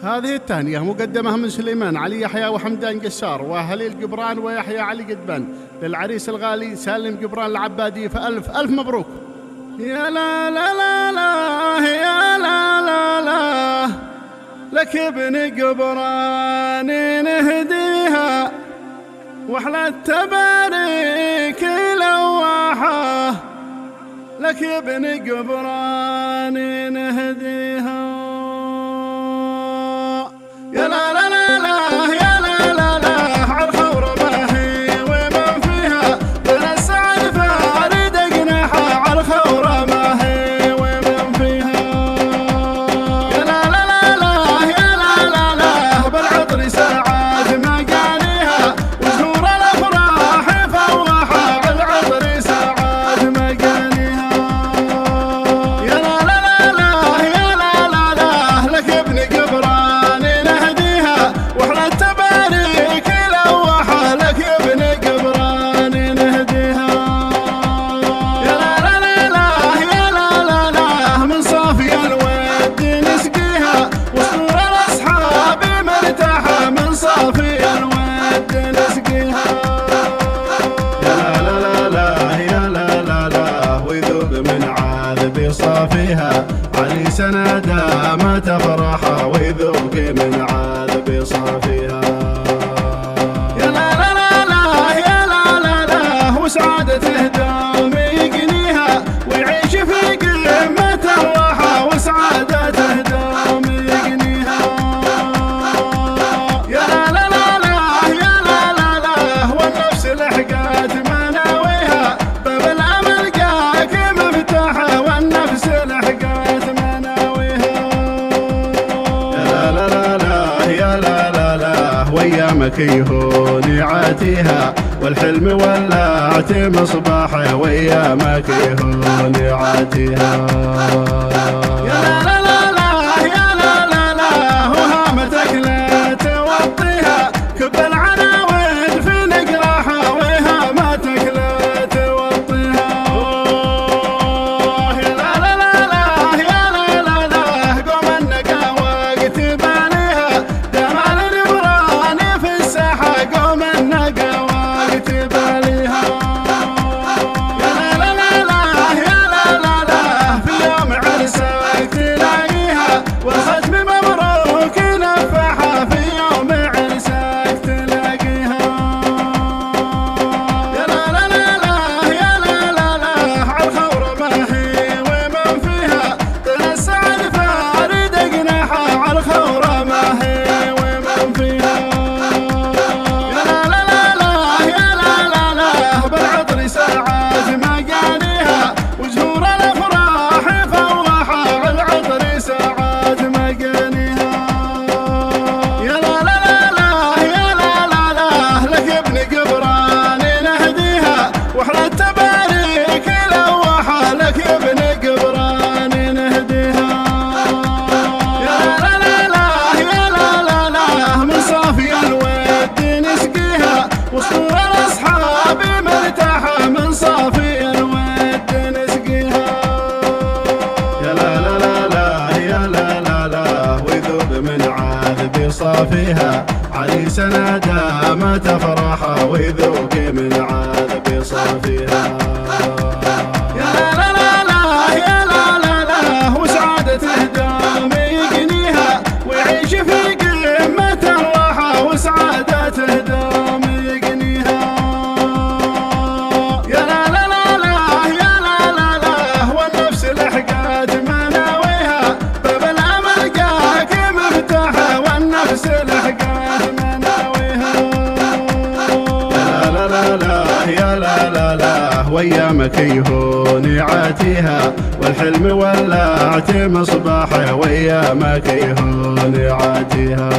هذه التهنئة مقدمة من سليمان علي يحيى وحمدان قسار وهليل قبران ويحيى علي قدبان للعريس الغالي سالم قبران العبادي، فألف ألف مبروك. يا لا لا لا لا يا لا لا لا لك ابن قبران نهديها واحلى التباريك لواحة، لك يا ابن قبران نهديها. يا لا لا لا لا يا لا لا لا عالخورة ما هي ومن فيها من السعد فارد جناحها، عالخورة ما هي ومن فيها. يا لا لا لا لا يا لا لا لا بالعطر ساعات مقانيها وزهور الافراح فواحة، بالعطر ساعات مقانيها. يا لا لا لا لا يا لا لا لا لك ابن قبران صافيها عريس نادى ما تفرح ويذوق من عذب صافيها. يا لا لا لا لا يا لا لا لا وسعادته دوم يقنيها ويعيش في قمة الراحة، وسعادته دوم يقنيها. يا لا لا لا لا يا لا لا لا والنفس لحقات مناويها باب الأمل جاك مفتاحه، والنفس لحقات مناويها. يا لا لا لا يا لا لا لا وايامك يهون عاتيها والحلم ولعت مصباحه، وايامك يهون عاتيها. يا لا لا لا لا يا لا لا لا وهامتك لا توطيها كب العناوين في نقراحها، وهامتك لا توطيها. يا لا لا لا لا يا لا لا لا قوم النقا وقت باليها جمال النبراني في الساحة، قوم النقا وقت باليها. يا لا لا لا لا يا لا لا لا في يوم عرسك تلاقيها والختم مبروك نفحها، في يوم عرسك تلاقيها. يا لا لا لا لا يا لا لا لا عالخورة ما هي ومن فيها من السعد فارد جناحها، عالخورة ما هي ومن فيها. يا لا لا لا لا يا لا لا لا بالعطر ساعات مقانيها وزهور الافراح فواحة، بالعطر ساعات مقانيها. يا لا لا لا لا يا لا لا لا لك ابن قبران نهديها واحلى التباريك لواحة، لك يا ابن قبران نهديها. يا لا لا لا يا لا لا لا من صافي الود نسقيها وصدور الاصحاب مرتاحة، من صافي الود نسقيها. يا لا لا لا لا يا لا لا لا ويذوب من عذب صافيها عريس نادى ما تفرح ويذوق من عذب صافيها. يا لا لا لا لا يا لا لا لا وسعادته دوم يقنيها ويعيش في قمة الراحة، وسعادته دوم يقنيها. يا لا لا لا لا يا لا لا لا والنفس لحقات مناويها باب الأمل جاك مفتاحه، والنفس لحقات مناويها. يا لا لا لا يا لا لا لا وايامك يهون عاتيها والحلم ولعت مصباحه، وايامك يهون عاتيها.